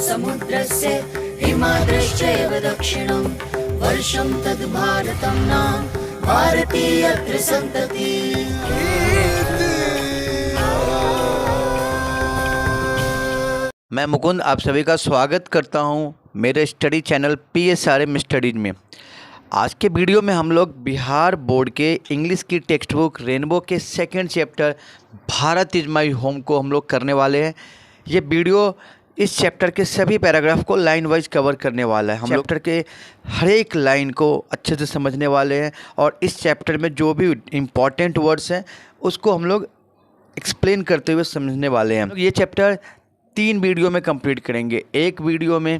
समुद्रस्य हिमाद्रश्चैव दक्षिणं वर्षं तद्भारतं नाम भारतीयत्र संतति। मैं मुकुंद आप सभी का स्वागत करता हूं मेरे स्टडी चैनल PSRM स्टडीज में। आज के वीडियो में हम लोग बिहार बोर्ड के इंग्लिश की टेक्स्ट बुक रेनबो के second chapter Bharat is my home को हम लोग करने वाले हैं। ये वीडियो इस चैप्टर के सभी पैराग्राफ को लाइन वाइज कवर करने वाला है। हम लोग चैप्टर के हर एक लाइन को अच्छे से समझने वाले हैं और इस चैप्टर में जो भी इम्पॉर्टेंट वर्ड्स हैं उसको हम लोग एक्सप्लेन करते हुए समझने वाले हैं। ये चैप्टर 3 वीडियो में कंप्लीट करेंगे। एक वीडियो में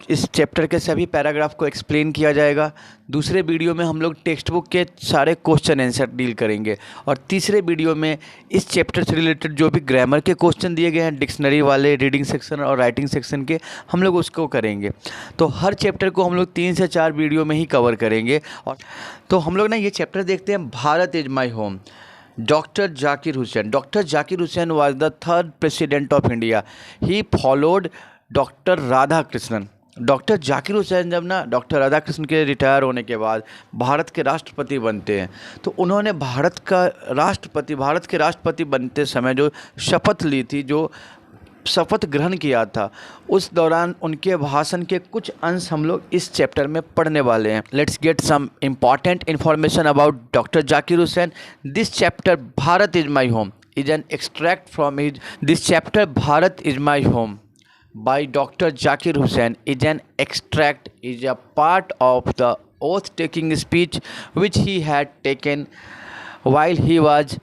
इस चैप्टर के सभी पैराग्राफ को एक्सप्लेन किया जाएगा, दूसरे वीडियो में हम लोग टेक्स्ट बुक के सारे क्वेश्चन आंसर डील करेंगे और तीसरे वीडियो में इस चैप्टर से रिलेटेड जो भी ग्रामर के क्वेश्चन दिए गए हैं डिक्शनरी वाले, रीडिंग सेक्शन और राइटिंग सेक्शन के, हम लोग उसको करेंगे। तो हर चैप्टर को हम लोग 3 से 4 वीडियो में ही कवर करेंगे। और तो हम लोग ना ये चैप्टर देखते हैं, Bharat is my home. Dr. Zakir Hussain. Dr. Zakir Hussain was the 3rd president of India. He followed Dr. Radhakrishnan. Doctor Zakir Hussain जब ना डॉक्टर राधाकृष्णन के रिटायर होने के बाद भारत के राष्ट्रपति बनते हैं तो उन्होंने भारत के राष्ट्रपति बनते समय जो शपथ ली थी, जो शपथ ग्रहण किया था, उस दौरान उनके भाषण के कुछ अंश हम लोग इस चैप्टर में पढ़ने वाले हैं। Let's get some important information about doctor Zakir Hussain. This chapter Bharat is my home is an extract from his this chapter Bharat is my home by Dr. Zakir Hussain is an extract, is a part of the oath-taking speech which he had taken while he was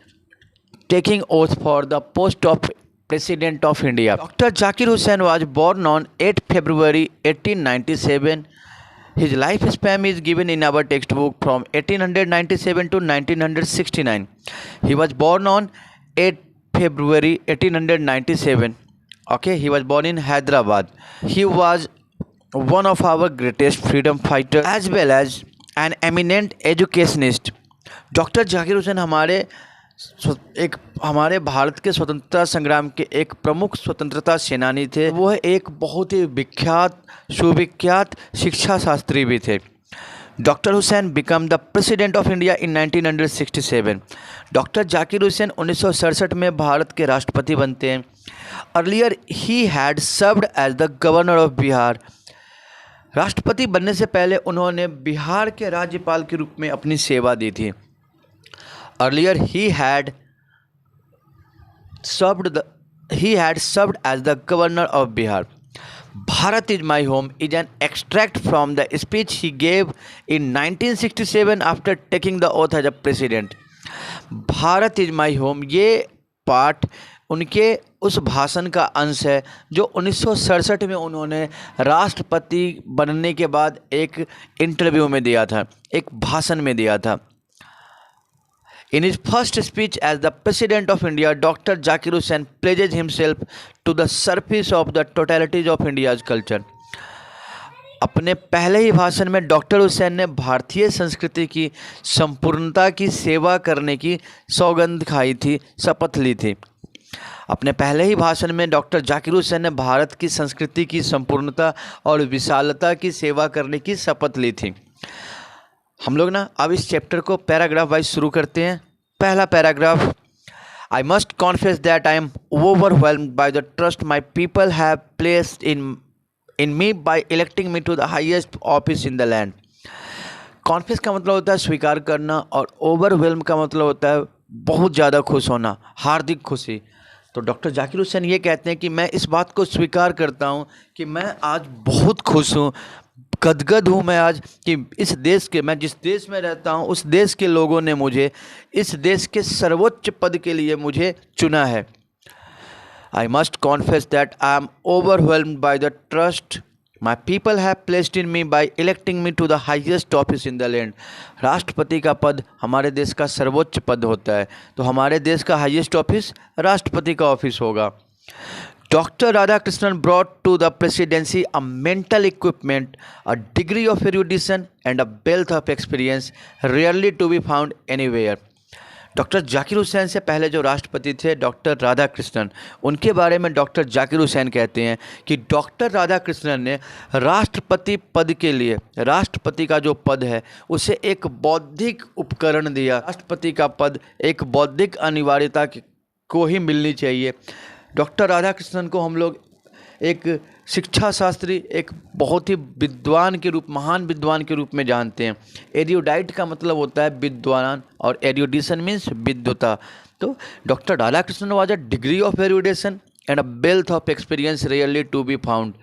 taking oath for the post of President of India. Dr. Zakir Hussain was born on 8 February 1897. His lifespan is given in our textbook from 1897 to 1969. He was born on 8 February 1897. Okay, he was born in Hyderabad. He was one of our greatest freedom fighters as well as an eminent educationist. Doctor Zakir Hussain हमारे भारत के स्वतंत्रता संग्राम के एक प्रमुख स्वतंत्रता सेनानी थे। वह एक बहुत ही सुविख्यात शिक्षा शास्त्री भी थे। Doctor Hussain become the president of India in 1967। Doctor Zakir Hussain 1967 में भारत के राष्ट्रपति बनते हैं। Earlier he had served as the governor of Bihar. राष्ट्रपति बनने से पहले उन्होंने बिहार के राज्यपाल के रूप में अपनी सेवा दी थी। Earlier he had served as the governor of Bihar. Bharat is my home is an extract from the speech he gave in 1967 after taking the oath as a president. Bharat is my home ये part उनके उस भाषण का अंश है जो 1967 में उन्होंने राष्ट्रपति बनने के बाद एक इंटरव्यू में दिया था, एक भाषण में दिया था। In his first speech as the President of India, Dr. Zakir Hussain pledges himself to the service of the totalities of India's culture. अपने पहले ही भाषण में डॉक्टर हुसैन ने भारतीय संस्कृति की संपूर्णता की सेवा करने की सौगंध खाई थी, शपथ ली थी। अपने पहले ही भाषण में डॉक्टर जाकिर हुसैन ने भारत की संस्कृति की संपूर्णता और विशालता की सेवा करने की शपथ ली थी। हम लोग ना अब इस चैप्टर को पैराग्राफ वाइज शुरू करते हैं। पहला paragraph, I must confess that I am overwhelmed by the trust my people have placed in me by electing me to the highest office in the land. Confess का मतलब होता है स्वीकार करना और ओवरवेल्म का मतलब होता है बहुत ज़्यादा खुश होना, हार्दिक खुशी। तो डॉक्टर जाकिर हुसैन ये कहते हैं कि मैं इस बात को स्वीकार करता हूँ कि मैं आज बहुत खुश हूँ, गदगद हूँ मैं आज कि मैं जिस देश में रहता हूँ उस देश के लोगों ने मुझे इस देश के सर्वोच्च पद के लिए मुझे चुना है। I must confess that I am overwhelmed by the trust my people have placed in me by electing me to the highest office in the land. राष्ट्रपति का पद हमारे देश का सर्वोच्च पद होता है, तो हमारे देश का हाईएस्ट ऑफिस राष्ट्रपति का ऑफिस होगा। Dr. Radhakrishnan brought to the presidency a mental equipment, a degree of erudition and a wealth of experience rarely to be found anywhere. Doctor Zakir Hussain से पहले जो राष्ट्रपति थे डॉक्टर राधाकृष्णन, उनके बारे में डॉक्टर जाकिर हुसैन कहते हैं कि डॉक्टर राधाकृष्णन ने राष्ट्रपति पद के लिए, राष्ट्रपति का जो पद है उसे एक बौद्धिक उपकरण दिया। राष्ट्रपति का पद एक बौद्धिक अनिवार्यता को ही मिलनी चाहिए। डॉक्टर राधाकृष्णन को हम लोग एक शिक्षा शास्त्री, एक बहुत ही विद्वान के रूप, महान विद्वान के रूप में जानते हैं। एरियोडाइट का मतलब होता है विद्वान और एरियोडिशन मीन्स विद्वता। तो doctor Radhakrishnan was a degree of erudition and a wealth of experience really to be found.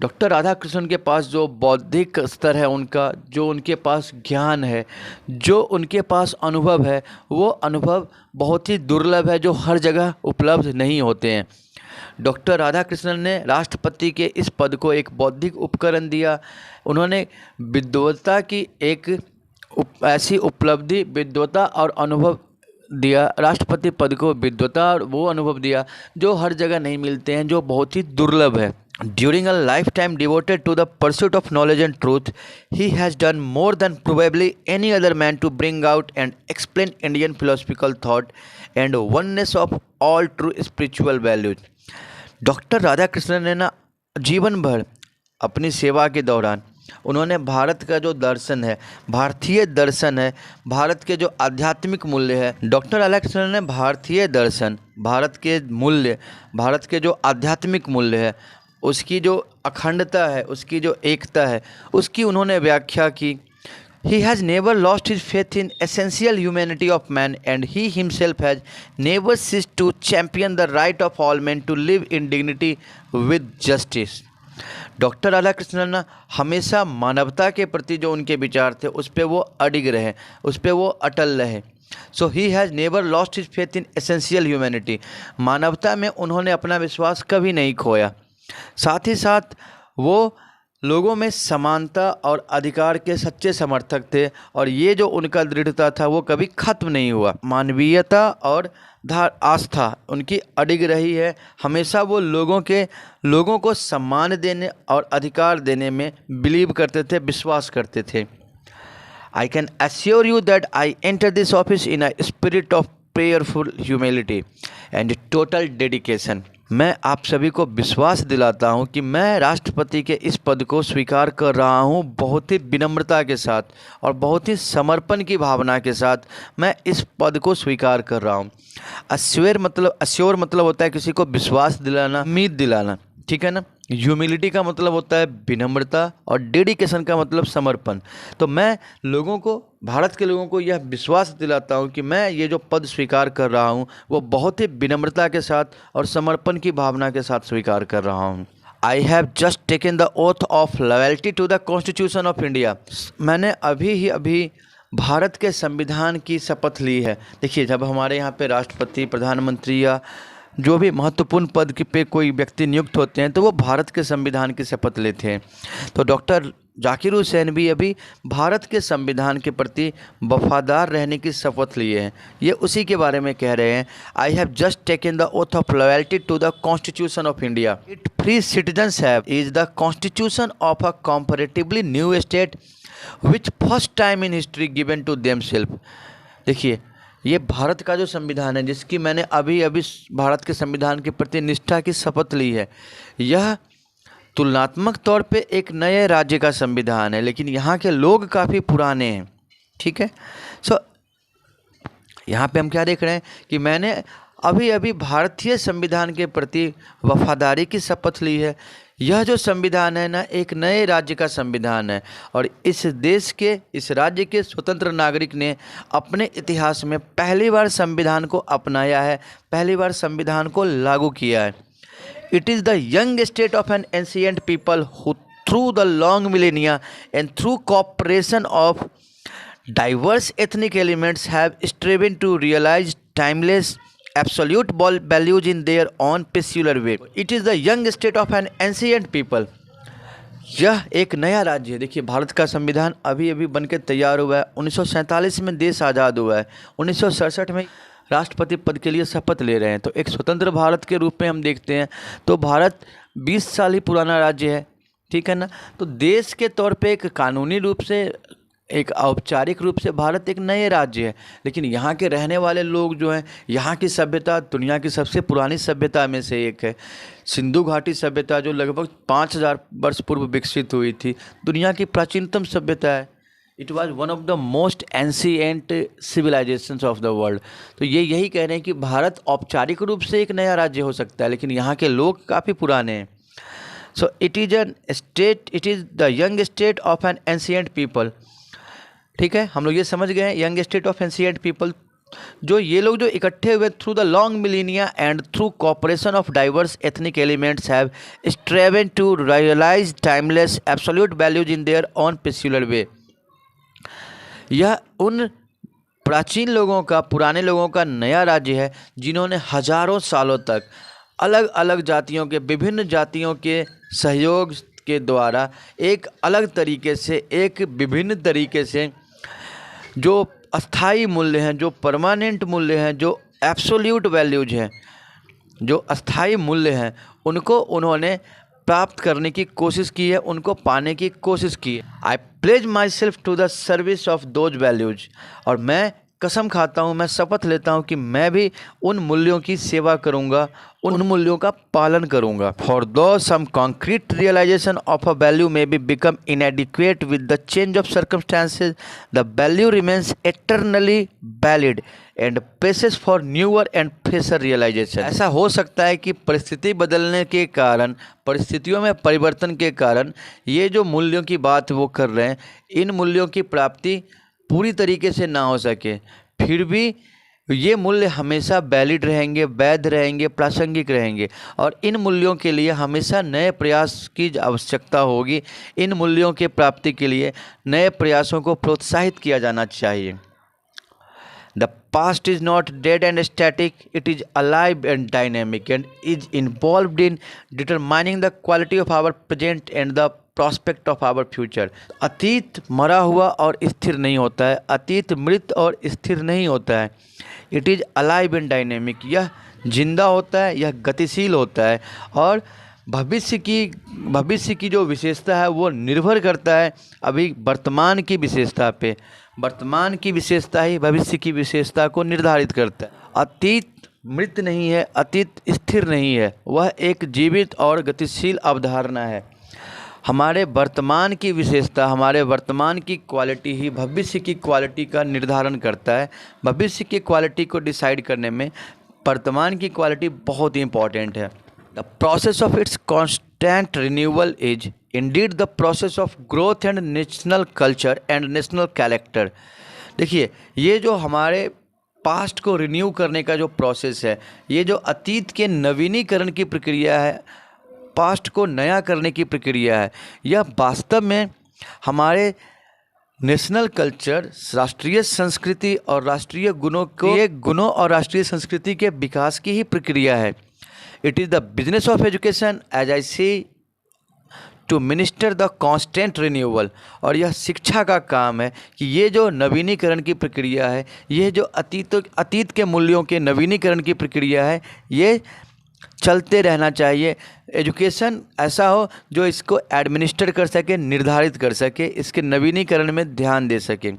Doctor Radhakrishnan के पास जो बौद्धिक स्तर है उनका, जो उनके पास ज्ञान है, जो उनके पास अनुभव है, वो अनुभव बहुत ही दुर्लभ है, जो हर जगह उपलब्ध नहीं होते हैं। डॉक्टर राधाकृष्णन ने राष्ट्रपति के इस पद को एक बौद्धिक उपकरण दिया। उन्होंने विद्वता की एक ऐसी उपलब्धि, विद्वता और अनुभव दिया। राष्ट्रपति पद को विद्वता और वो अनुभव दिया जो हर जगह नहीं मिलते हैं, जो बहुत ही दुर्लभ है। During a lifetime devoted to the pursuit of knowledge and truth, he has done more than probably any other man to bring out and explain Indian philosophical thought and oneness of all true spiritual values. Doctor Radhakrishnan ने ना जीवन भर अपनी सेवा के दौरान उन्होंने भारत का जो दर्शन है, भारतीय दर्शन है, भारत के जो आध्यात्मिक मूल्य है, डॉक्टर राधाकृष्णन ने भारतीय दर्शन, भारत के मूल्य, भारत के जो आध्यात्मिक मूल्य है, उसकी जो अखंडता है, उसकी जो एकता है, उसकी उन्होंने व्याख्या की। He has never lost his faith in essential humanity of man and he himself has never ceased to champion the right of all men to live in dignity with justice. Doctor Radhakrishnan हमेशा मानवता के प्रति जो उनके विचार थे उस पे वो अडिग रहे, उस पे वो अटल रहे। So he has never lost his faith in essential humanity. मानवता में उन्होंने अपना विश्वास कभी नहीं खोया। साथ ही साथ वो लोगों में समानता और अधिकार के सच्चे समर्थक थे और ये जो उनका दृढ़ता था वो कभी खत्म नहीं हुआ। मानवीयता और आस्था उनकी अडिग रही है। हमेशा वो लोगों को सम्मान देने और अधिकार देने में बिलीव करते थे, विश्वास करते थे। I can assure you that I entered this office in a spirit of prayerful humility and total dedication. मैं आप सभी को विश्वास दिलाता हूं कि मैं राष्ट्रपति के इस पद को स्वीकार कर रहा हूं बहुत ही विनम्रता के साथ और बहुत ही समर्पण की भावना के साथ मैं इस पद को स्वीकार कर रहा हूं। अश्योर मतलब होता है किसी को विश्वास दिलाना, उम्मीद दिलाना, ठीक है ना। ह्यूमिलिटी का मतलब होता है विनम्रता और डेडिकेशन का मतलब समर्पण। तो मैं लोगों को, भारत के लोगों को यह विश्वास दिलाता हूं कि मैं ये जो पद स्वीकार कर रहा हूं वो बहुत ही विनम्रता के साथ और समर्पण की भावना के साथ स्वीकार कर रहा हूं। I have just taken the oath of loyalty to the constitution of India. मैंने अभी भारत के संविधान की शपथ ली है। देखिए, जब हमारे यहाँ पे राष्ट्रपति, प्रधानमंत्री या जो भी महत्वपूर्ण पद पे कोई व्यक्ति नियुक्त होते हैं तो वो भारत के संविधान की शपथ लेते हैं। तो डॉक्टर जाकिर हुसैन भी अभी भारत के संविधान के प्रति वफादार रहने की शपथ लिए हैं। ये उसी के बारे में कह रहे हैं। I have just taken the oath of loyalty to the constitution of India. It free citizens have is the constitution of a comparatively new state which first time in history given to themselves. देखिए, ये भारत का जो संविधान है जिसकी मैंने अभी भारत के संविधान के प्रति निष्ठा की शपथ ली है, यह तुलनात्मक तौर पे एक नए राज्य का संविधान है, लेकिन यहाँ के लोग काफ़ी पुराने हैं, ठीक है। सो यहाँ पे हम क्या देख रहे हैं कि मैंने अभी भारतीय संविधान के प्रति वफादारी की शपथ ली है। यह जो संविधान है ना, एक नए राज्य का संविधान है और इस देश के, इस राज्य के स्वतंत्र नागरिक ने अपने इतिहास में पहली बार संविधान को अपनाया है, पहली बार संविधान को लागू किया है। It is the young state of an ancient people who through the long millennia and through cooperation of diverse ethnic elements have striven to realize timeless absolute values in their own peculiar way. It is the young state of an ancient people. यह एक नया राज्य है। देखिए, भारत का संविधान अभी बन के तैयार हुआ है। 1947 में देश आज़ाद हुआ है। 1967 में राष्ट्रपति पद के लिए शपथ ले रहे हैं। तो एक स्वतंत्र भारत के रूप में हम देखते हैं तो भारत 20 साल ही पुराना राज्य है, ठीक है ना। तो देश के तौर पे एक कानूनी रूप से एक औपचारिक रूप से भारत एक नए राज्य है, लेकिन यहाँ के रहने वाले लोग जो हैं, यहाँ की सभ्यता दुनिया की सबसे पुरानी सभ्यता में से एक है। सिंधु घाटी सभ्यता जो लगभग 5000 वर्ष पूर्व विकसित हुई थी, दुनिया की प्राचीनतम सभ्यता है। It was one of the most ancient civilizations of the world. तो ये यही कह रहे हैं कि भारत औपचारिक रूप से एक नया राज्य हो सकता है, लेकिन यहाँ के लोग काफ़ी पुराने हैं। So it is an state, it is the young state of an ancient people. ठीक है, हम लोग ये समझ गए हैं, young state of ancient people. जो ये लोग जो इकट्ठे हुए through the long millennia and through cooperation of diverse ethnic elements have striven to realize timeless absolute values in their own peculiar way. यह उन प्राचीन लोगों का, पुराने लोगों का नया राज्य है जिन्होंने हजारों सालों तक अलग अलग जातियों के, विभिन्न जातियों के सहयोग के द्वारा एक अलग तरीके से, एक विभिन्न तरीके से जो अस्थाई मूल्य हैं, जो परमानेंट मूल्य हैं, जो एब्सोल्यूट वैल्यूज हैं, जो अस्थाई मूल्य हैं, उनको उन्होंने प्राप्त करने की कोशिश की है, उनको पाने की कोशिश की है। I pledge myself to the service of those values. और मैं कसम खाता हूँ, मैं शपथ लेता हूँ कि मैं भी उन मूल्यों की सेवा करूँगा, उन मूल्यों का पालन करूँगा। For though some concrete realization of a value may be become inadequate with the change of circumstances, the value remains eternally valid and presses for newer and fresher realization. ऐसा हो सकता है कि परिस्थिति बदलने के कारण, परिस्थितियों में परिवर्तन के कारण ये जो मूल्यों की बात वो कर रहे हैं, इन मूल्यों की प्राप्ति पूरी तरीके से ना हो सके, फिर भी ये मूल्य हमेशा वैलिड रहेंगे, वैध रहेंगे, प्रासंगिक रहेंगे। और इन मूल्यों के लिए हमेशा नए प्रयास की आवश्यकता होगी। इन मूल्यों के प्राप्ति के लिए नए प्रयासों को प्रोत्साहित किया जाना चाहिए। The past is not dead and static, it is alive and dynamic and is involved in determining the quality of our present and the prospect of our future. अतीत मरा हुआ और स्थिर नहीं होता है, अतीत मृत और स्थिर नहीं होता है। It is alive and dynamic, यह जिंदा होता है, यह गतिशील होता है। और भविष्य की जो विशेषता है वो निर्भर करता है अभी वर्तमान की विशेषता पे। वर्तमान की विशेषता ही भविष्य की विशेषता को निर्धारित करता है। अतीत मृत नहीं है, अतीत स्थिर नहीं है, वह एक जीवित और गतिशील अवधारणा है। हमारे वर्तमान की विशेषता, हमारे वर्तमान की क्वालिटी ही भविष्य की क्वालिटी का निर्धारण करता है। भविष्य की क्वालिटी को डिसाइड करने में वर्तमान की क्वालिटी बहुत ही इंपॉर्टेंट है। The process of its constant renewal is indeed the process of growth and national culture and national character। देखिए, ये जो हमारे पास्ट को रिन्यू करने का जो प्रोसेस है, ये जो अतीत के नवीनीकरण की प्रक्रिया है, पास्ट को नया करने की प्रक्रिया है, यह वास्तव में हमारे नेशनल कल्चर, राष्ट्रीय संस्कृति और राष्ट्रीय गुणों और राष्ट्रीय संस्कृति के विकास की ही प्रक्रिया है। It is the business of education, as I see, to minister the constant renewal। और यह शिक्षा का काम है कि ये जो नवीनीकरण की प्रक्रिया है, ये जो अतीत के मूल्यों के नवीनीकरण की प्रक्रिया है, ये चलते रहना चाहिए। एजुकेशन ऐसा हो जो इसको एडमिनिस्टर कर सके, निर्धारित कर सके, इसके नवीनीकरण में ध्यान दे सके।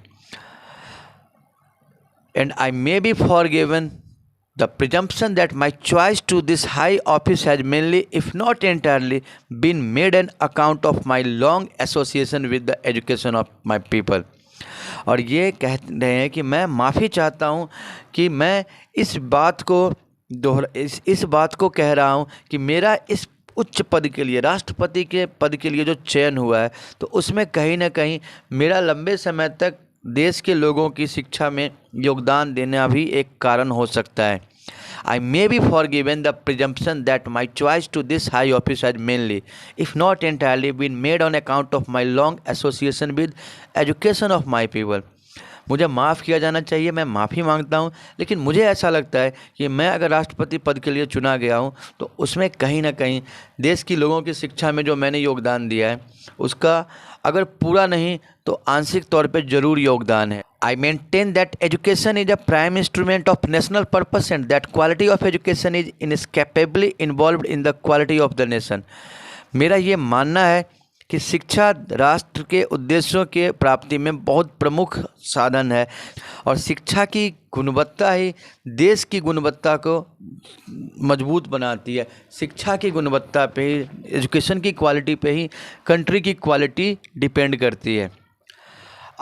And I may be forgiven the presumption that my choice to this high office has mainly, if not entirely, been made an account of my long association with the education of my people। और ये कह रहे हैं कि मैं माफ़ी चाहता हूँ कि मैं इस बात को कह रहा हूँ कि मेरा इस उच्च पद के लिए, राष्ट्रपति के पद के लिए जो चयन हुआ है, तो उसमें कहीं ना कहीं मेरा लंबे समय तक देश के लोगों की शिक्षा में योगदान देना भी एक कारण हो सकता है। I may be forgiven the presumption that my choice to this high office has mainly, if not entirely, been made on account of my long association with education of my people। मुझे माफ़ किया जाना चाहिए, मैं माफ़ी मांगता हूँ, लेकिन मुझे ऐसा लगता है कि मैं अगर राष्ट्रपति पद के लिए चुना गया हूँ तो उसमें कहीं ना कहीं देश की लोगों की शिक्षा में जो मैंने योगदान दिया है उसका अगर पूरा नहीं तो आंशिक तौर पे ज़रूर योगदान है। I maintain that education is a prime instrument of national purpose and that quality of education is inescapably involved in the quality of the nation। मेरा ये मानना है कि शिक्षा राष्ट्र के उद्देश्यों के प्राप्ति में बहुत प्रमुख साधन है और शिक्षा की गुणवत्ता ही देश की गुणवत्ता को मजबूत बनाती है। शिक्षा की गुणवत्ता पे ही, एजुकेशन की क्वालिटी पे ही कंट्री की क्वालिटी डिपेंड करती है।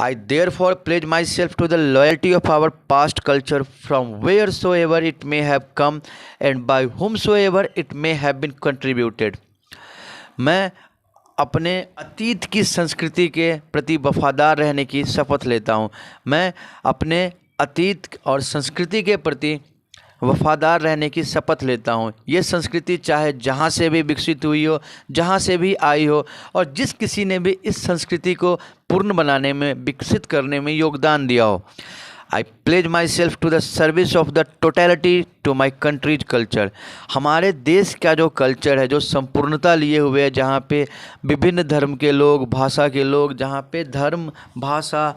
I therefore pledge myself to the loyalty of our past culture from wheresoever it may have come and by whomsoever it may have been contributed. मैं अपने अतीत की संस्कृति के प्रति वफादार रहने की शपथ लेता हूँ। मैं अपने अतीत और संस्कृति के प्रति वफादार रहने की शपथ लेता हूँ। ये संस्कृति चाहे जहाँ से भी विकसित हुई हो, जहाँ से भी आई हो और जिस किसी ने भी इस संस्कृति को पूर्ण बनाने में, विकसित करने में योगदान दिया हो। I pledge myself to the service of the totality to my country's culture. हमारे देश का जो कल्चर है, जो संपूर्णता लिए हुए है, जहाँ पे विभिन्न धर्म के लोग, भाषा के लोग, जहाँ पे धर्म, भाषा,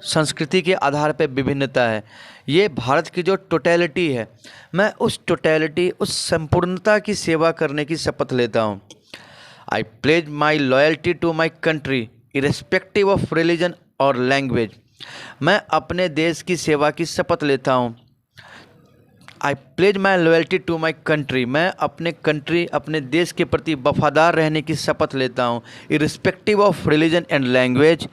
संस्कृति के आधार पर विभिन्नता है, ये भारत की जो टोटलिटी है, मैं उस टोटलिटी, उस संपूर्णता की सेवा करने की शपथ लेता हूँ। I pledge my loyalty to my country irrespective of religion और लैंग्वेज। मैं अपने देश की सेवा की शपथ लेता हूँ। I pledge my loyalty to my country. मैं अपने देश के प्रति वफादार रहने की शपथ लेता हूँ। Irrespective of religion and language,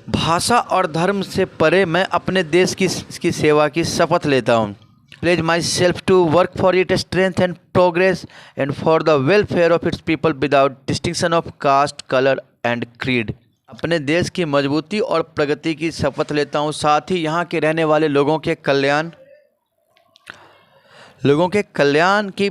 भाषा और धर्म से परे मैं अपने देश की सेवा की शपथ लेता हूँ। Pledge myself to work for it strength and progress and for the welfare of its people without distinction of caste, colour and creed. अपने देश की मजबूती और प्रगति की शपथ लेता हूँ, साथ ही यहाँ के रहने वाले लोगों के कल्याण की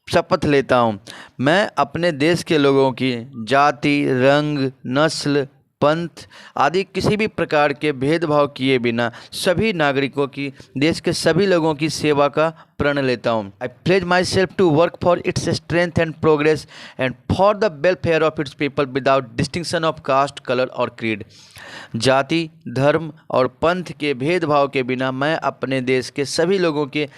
शपथ लेता हूँ। मैं अपने देश के लोगों की जाति, रंग, नस्ल, पंथ आदि किसी भी प्रकार के भेदभाव किए बिना सभी नागरिकों की, देश के सभी लोगों की सेवा का प्रण लेता हूँ। I pledge myself to work for its strength and progress and for the welfare of its people without distinction of caste, colour और क्रीड। जाति, धर्म और पंथ के भेदभाव के बिना मैं अपने देश के सभी लोगों के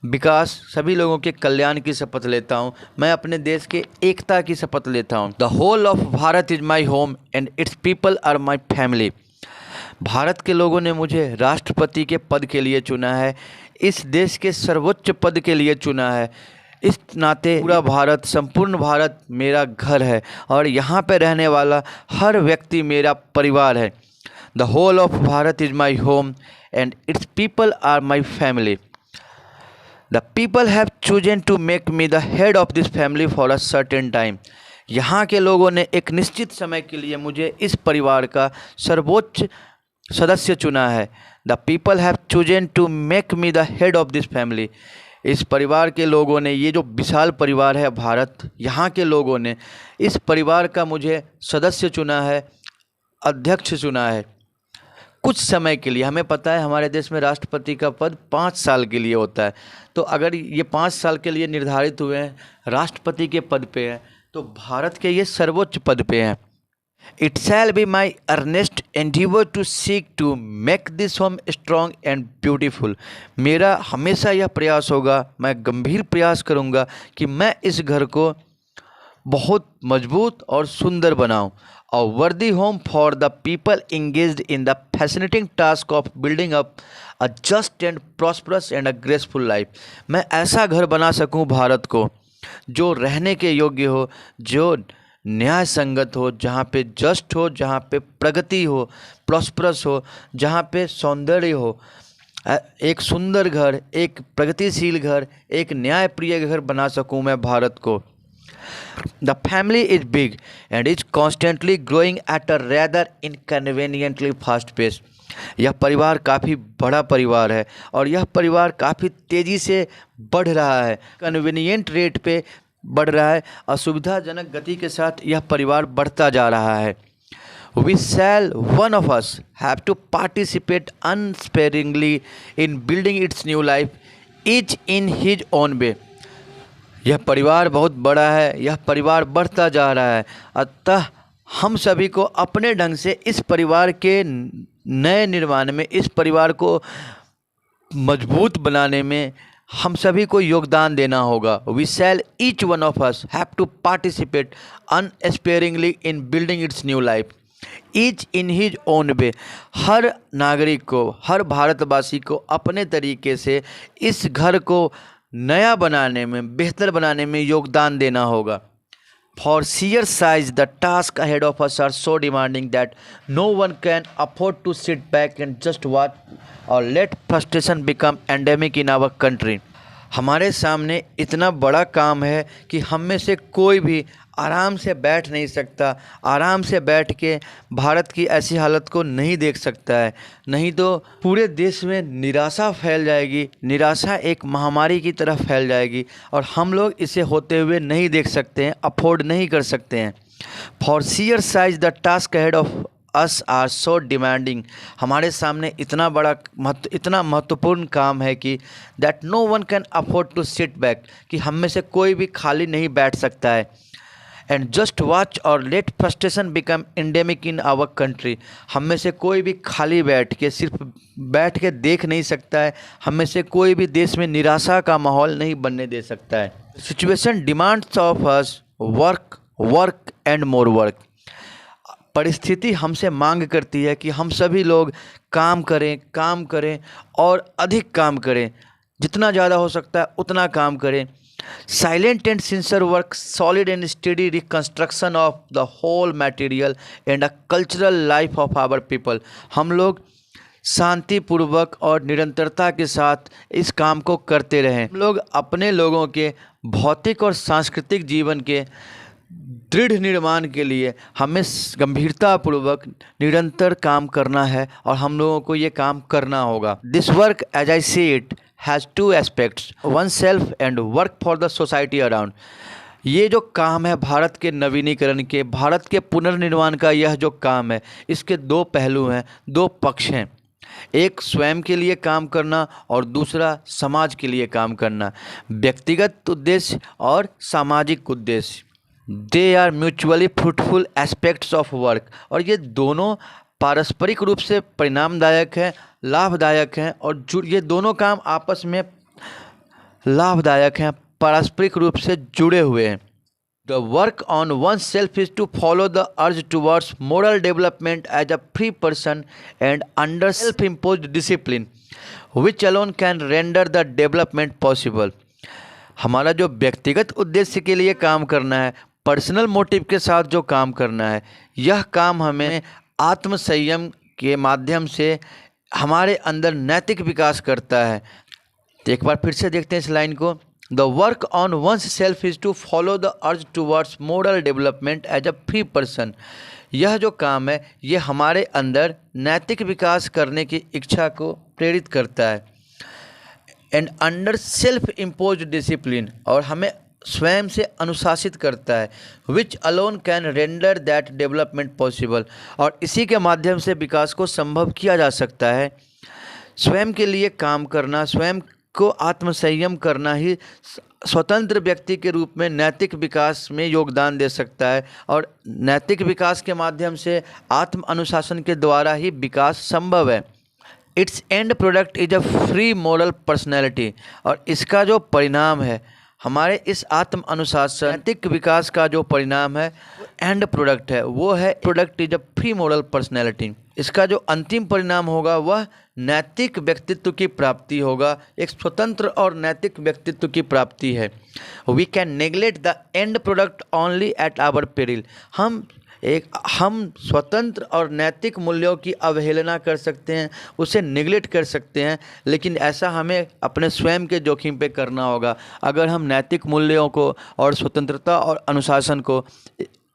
विकास, सभी लोगों के कल्याण की शपथ लेता हूँ। मैं अपने देश के एकता की शपथ लेता हूँ। The whole of Bharat is my home and its people are my family. Bharat के लोगों ने मुझे राष्ट्रपति के पद के लिए चुना है, इस देश के सर्वोच्च पद के लिए चुना है। इस नाते पूरा भारत, संपूर्ण भारत मेरा घर है और यहाँ पे रहने वाला हर व्यक्ति मेरा परिवार है। The whole of Bharat is my home and its people are my family. The people have chosen to make me the head of this family for a certain time. यहाँ के लोगों ने एक निश्चित समय के लिए मुझे इस परिवार का सर्वोच्च सदस्य चुना है। The people have chosen to make me the head of this family. इस परिवार के लोगों ने, ये जो विशाल परिवार है भारत, यहाँ के लोगों ने इस परिवार का मुझे सदस्य चुना है, अध्यक्ष चुना है कुछ समय के लिए। हमें पता है हमारे देश में राष्ट्रपति का पद 5 साल के लिए होता है, तो अगर ये 5 साल के लिए निर्धारित हुए हैं, राष्ट्रपति के पद पे हैं, तो भारत के ये सर्वोच्च पद पे हैं। It shall be my earnest endeavour to seek to make this home strong and beautiful. मेरा हमेशा यह प्रयास होगा, मैं गंभीर प्रयास करूँगा कि मैं इस घर को बहुत मजबूत और सुंदर बनाऊं। A worthy home for the people engaged in the fascinating task of building up a just and prosperous and a graceful life. मैं ऐसा घर बना सकूं भारत को जो रहने के योग्य हो, जो न्याय संगत हो, जहाँ पे जस्ट हो, जहाँ पे प्रगति हो, प्रॉस्परस हो, जहाँ पे सौंदर्य हो। एक सुंदर घर, एक प्रगतिशील घर, एक न्यायप्रिय घर बना सकूं मैं भारत को। The family is big and is constantly growing at a rather inconveniently fast pace. यह परिवार काफ़ी बड़ा परिवार है और यह परिवार काफ़ी तेज़ी से बढ़ रहा है, कन्वीनियंट रेट पे बढ़ रहा है, असुविधाजनक गति के साथ यह परिवार बढ़ता जा रहा है। We shall one of us have to participate unsparingly in building its new life, each in his own way. यह परिवार बहुत बड़ा है, यह परिवार बढ़ता जा रहा है, अतः हम सभी को अपने ढंग से इस परिवार के नए निर्माण में, इस परिवार को मजबूत बनाने में हम सभी को योगदान देना होगा। We shall each one of us have to participate unsparingly in building its new life, each in his own way. हर नागरिक को, हर भारतवासी को अपने तरीके से इस घर को नया बनाने में, बेहतर बनाने में योगदान देना होगा। For sheer size, the task ahead of us are so demanding that no one can afford to sit back and just watch or let frustration become endemic in our country. हमारे सामने इतना बड़ा काम है कि हम में से कोई भी आराम से बैठ नहीं सकता, आराम से बैठ के भारत की ऐसी हालत को नहीं देख सकता है। नहीं तो पूरे देश में निराशा फैल जाएगी, निराशा एक महामारी की तरह फैल जाएगी और हम लोग इसे होते हुए नहीं देख सकते हैं, अफोर्ड नहीं कर सकते हैं। For sheer size, the task ahead of us are so demanding. हमारे सामने इतना महत्वपूर्ण काम है कि that no one can afford to sit back, कि हम में से कोई भी खाली नहीं बैठ सकता है। And just watch or let frustration become endemic in our country. हम में से कोई भी खाली बैठ के, सिर्फ बैठ के देख नहीं सकता है। हम में से कोई भी देश में निराशा का माहौल नहीं बनने दे सकता है। Situation demands of us work, work and more work. परिस्थिति हमसे मांग करती है कि हम सभी लोग काम करें और अधिक काम करें, जितना ज़्यादा हो सकता है उतना काम करें। Silent and sincere work, solid and steady reconstruction of the whole material and a cultural life of our people. हम लोग शांतिपूर्वक और निरंतरता के साथ इस काम को करते रहें। हम लोग अपने लोगों के भौतिक और सांस्कृतिक जीवन के दृढ़ निर्माण के लिए हमें गंभीरतापूर्वक निरंतर काम करना है और हम लोगों को ये काम करना होगा। This work, as I see it, has two aspects, one self and work for the society around. ये जो काम है भारत के नवीनीकरण के, भारत के पुनर्निर्माण का, यह जो काम है, इसके दो पहलू हैं, दो पक्ष हैं। एक स्वयं के लिए काम करना और दूसरा समाज के लिए काम करना। व्यक्तिगत उद्देश्य और सामाजिक उद्देश्य, they are mutually fruitful aspects of work. और ये दोनों पारस्परिक रूप से परिणामदायक हैं, लाभदायक हैं और ये दोनों काम आपस में लाभदायक हैं, पारस्परिक रूप से जुड़े हुए हैं। The work on one self is to follow the urge towards moral development as a free person and under self imposed discipline which alone can render the development possible. हमारा जो व्यक्तिगत उद्देश्य के लिए काम करना है, पर्सनल मोटिव के साथ जो काम करना है, यह काम हमें आत्म संयम के माध्यम से हमारे अंदर नैतिक विकास करता है। तो एक बार फिर से देखते हैं इस लाइन को। The work on one's self is to follow the urge towards moral development as a free person. यह जो काम है, ये हमारे अंदर नैतिक विकास करने की इच्छा को प्रेरित करता है। And under self imposed discipline, और हमें स्वयं से अनुशासित करता है। Which alone can render that development possible, और इसी के माध्यम से विकास को संभव किया जा सकता है। स्वयं के लिए काम करना, स्वयं को आत्मसंयम करना ही स्वतंत्र व्यक्ति के रूप में नैतिक विकास में योगदान दे सकता है और नैतिक विकास के माध्यम से आत्म अनुशासन के द्वारा ही विकास संभव है। It's and product is a free moral personality, और इसका जो परिणाम है, हमारे इस आत्म अनुशासन नैतिक विकास का जो परिणाम है, एंड प्रोडक्ट है, वो है product is a free moral personality. इसका जो अंतिम परिणाम होगा वह नैतिक व्यक्तित्व की प्राप्ति होगा, एक स्वतंत्र और नैतिक व्यक्तित्व की प्राप्ति है। We can neglect the end product only at our peril. हम स्वतंत्र और नैतिक मूल्यों की अवहेलना कर सकते हैं, उसे निगलेक्ट कर सकते हैं, लेकिन ऐसा हमें अपने स्वयं के जोखिम पे करना होगा। अगर हम नैतिक मूल्यों को और स्वतंत्रता और अनुशासन को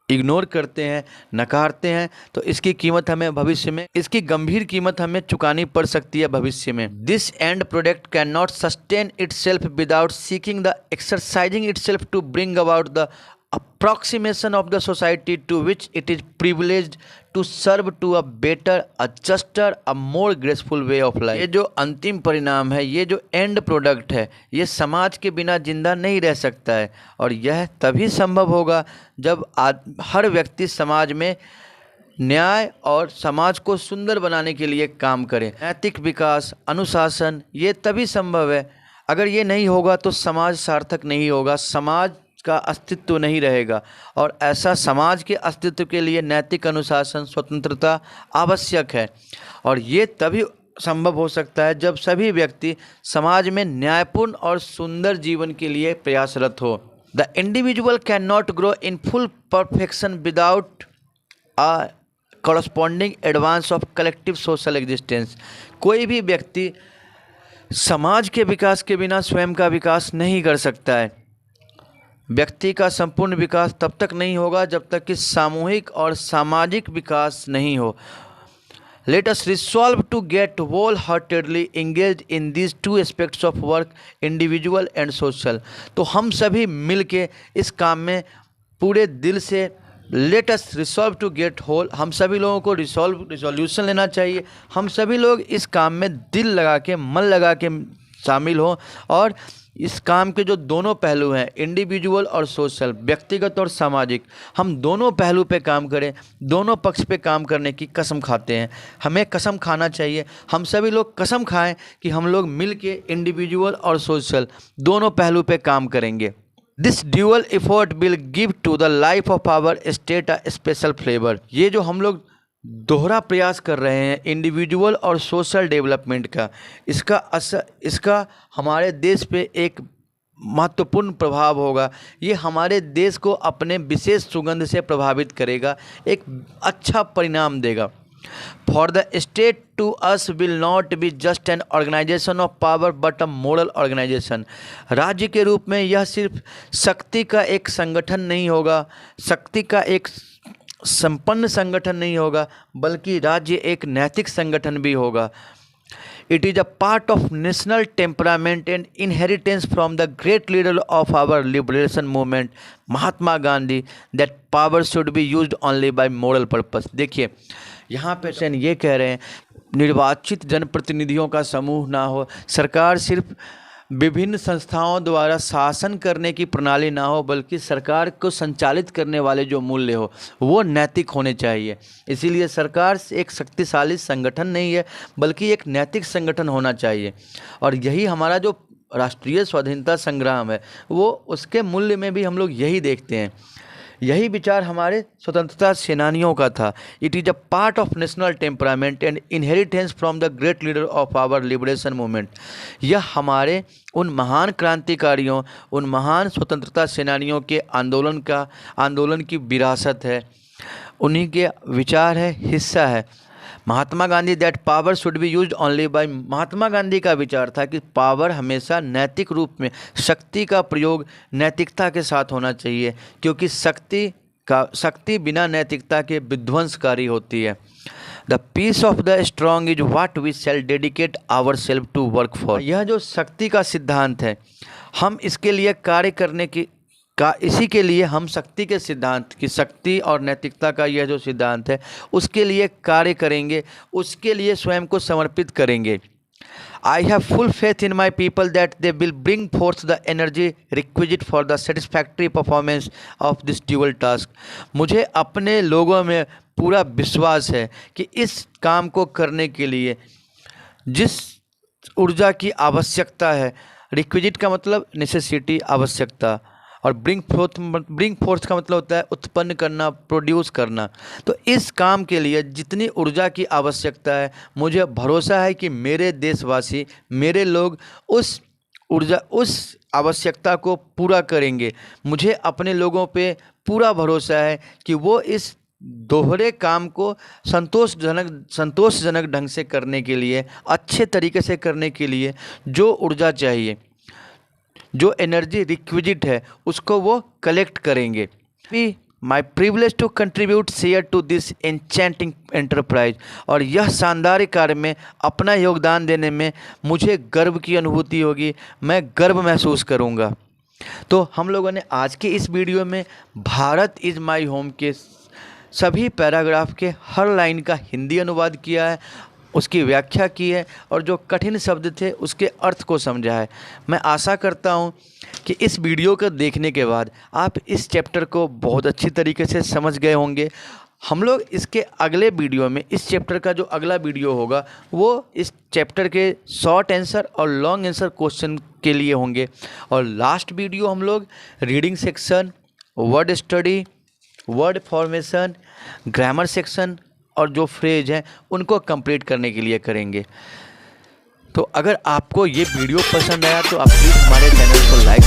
इग्नोर करते हैं, नकारते हैं, तो इसकी कीमत हमें भविष्य में, इसकी गंभीर कीमत हमें चुकानी पड़ सकती है भविष्य में। This end product can not sustain itself without seeking the exercising itself to bring about the approximation of the society to which it is privileged to serve to a better, a juster, a more graceful way of life। ये जो अंतिम परिणाम है, ये जो and product है, ये समाज के बिना जिंदा नहीं रह सकता है, और यह तभी संभव होगा जब हर व्यक्ति समाज में न्याय और समाज को सुंदर बनाने के लिए काम करे। नैतिक विकास, अनुशासन, ये तभी संभव है अगर ये नहीं होगा तो समाज सार्थक नहीं होगा, समाज का अस्तित्व नहीं रहेगा। और ऐसा समाज के अस्तित्व के लिए नैतिक अनुशासन, स्वतंत्रता आवश्यक है। और ये तभी संभव हो सकता है जब सभी व्यक्ति समाज में न्यायपूर्ण और सुंदर जीवन के लिए प्रयासरत हो। The individual can not grow in full perfection without a corresponding advance of collective social existence. कोई भी व्यक्ति समाज के विकास के बिना स्वयं का विकास नहीं कर सकता है। व्यक्ति का संपूर्ण विकास तब तक नहीं होगा जब तक कि सामूहिक और सामाजिक विकास नहीं हो। Let us resolve to get wholeheartedly engaged in these two aspects of work, individual and social। तो हम सभी मिल के इस काम में पूरे दिल से let us resolve to get whole, हम सभी लोगों को रिजोल्यूशन लेना चाहिए। हम सभी लोग इस काम में दिल लगा के, मन लगा के शामिल हों और इस काम के जो दोनों पहलू हैं, इंडिविजुअल और सोशल, व्यक्तिगत और सामाजिक, हम दोनों पहलू पे काम करें। दोनों पक्ष पे काम करने की कसम खाते हैं, हमें कसम खाना चाहिए। हम सभी लोग कसम खाएं कि हम लोग मिल के इंडिविजुअल और सोशल दोनों पहलू पे काम करेंगे। This dual effort will give to the life of our state a special flavour. ये जो हम लोग दोहरा प्रयास कर रहे हैं इंडिविजुअल और सोशल डेवलपमेंट का, इसका हमारे देश पे एक महत्वपूर्ण प्रभाव होगा। ये हमारे देश को अपने विशेष सुगंध से प्रभावित करेगा, एक अच्छा परिणाम देगा। For the state to us will not be just an organisation of power but a moral organisation. राज्य के रूप में यह सिर्फ शक्ति का एक संगठन नहीं होगा, शक्ति का एक संपन्न संगठन नहीं होगा, बल्कि राज्य एक नैतिक संगठन भी होगा। It is a part of national temperament and inheritance from the great leader of our liberation movement Mahatma Gandhi that power should be used only by moral purpose. देखिए यहाँ पे सेन ये कह रहे हैं निर्वाचित जनप्रतिनिधियों का समूह ना हो, सरकार सिर्फ विभिन्न संस्थाओं द्वारा शासन करने की प्रणाली ना हो, बल्कि सरकार को संचालित करने वाले जो मूल्य हो वो नैतिक होने चाहिए। इसीलिए सरकार एक शक्तिशाली संगठन नहीं है, बल्कि एक नैतिक संगठन होना चाहिए। और यही हमारा जो राष्ट्रीय स्वाधीनता संग्राम है वो उसके मूल्य में भी हम लोग यही देखते हैं। यही विचार हमारे स्वतंत्रता सेनानियों का था। It is a part of national temperament and inheritance from the great leader of our liberation movement. यह हमारे उन महान क्रांतिकारियों, उन महान स्वतंत्रता सेनानियों के आंदोलन की विरासत है, उन्हीं के विचार है, हिस्सा है। Mahatma Gandhi that power should be used only by, Mahatma Gandhi का विचार था कि पावर हमेशा नैतिक रूप में, शक्ति का प्रयोग नैतिकता के साथ होना चाहिए, क्योंकि शक्ति बिना नैतिकता के विध्वंसकारी होती है। The peace of the strong is what we shall dedicate our self to work for. यह जो शक्ति का सिद्धांत है, हम इसके लिए कार्य करने की इसी के लिए हम शक्ति के सिद्धांत की, शक्ति और नैतिकता का यह जो सिद्धांत है उसके लिए कार्य करेंगे, उसके लिए स्वयं को समर्पित करेंगे। I have full faith in my people that they will bring forth the energy requisite for the satisfactory performance of this dual task। मुझे अपने लोगों में पूरा विश्वास है कि इस काम को करने के लिए जिस ऊर्जा की आवश्यकता है, रिक्विजिट का मतलब नेसेसिटी, आवश्यकता, और ब्रिंग फोर्थ का मतलब होता है उत्पन्न करना, प्रोड्यूस करना। तो इस काम के लिए जितनी ऊर्जा की आवश्यकता है, मुझे भरोसा है कि मेरे देशवासी, मेरे लोग उस आवश्यकता को पूरा करेंगे। मुझे अपने लोगों पे पूरा भरोसा है कि वो इस दोहरे काम को संतोषजनक ढंग से करने के लिए, अच्छे तरीके से करने के लिए जो ऊर्जा चाहिए, जो एनर्जी रिक्विजिट है, उसको वो कलेक्ट करेंगे। My privilege to contribute share to this enchanting enterprise. और यह शानदार कार्य में अपना योगदान देने में मुझे गर्व की अनुभूति होगी, मैं गर्व महसूस करूँगा। तो हम लोगों ने आज के इस वीडियो में भारत इज़ माई होम के सभी पैराग्राफ के हर लाइन का हिंदी अनुवाद किया है, उसकी व्याख्या की है और जो कठिन शब्द थे उसके अर्थ को समझा है। मैं आशा करता हूं कि इस वीडियो को देखने के बाद आप इस चैप्टर को बहुत अच्छी तरीके से समझ गए होंगे हम लोग इसके अगले वीडियो में, इस चैप्टर का जो अगला वीडियो होगा वो इस चैप्टर के शॉर्ट आंसर और लॉन्ग आंसर क्वेश्चन के लिए होंगे। और लास्ट वीडियो हम लोग reading section, word study, word formation, grammar section और जो फ्रेज हैं उनको कंप्लीट करने के लिए करेंगे। तो अगर आपको ये वीडियो पसंद आया तो आप प्लीज़ हमारे चैनल को लाइक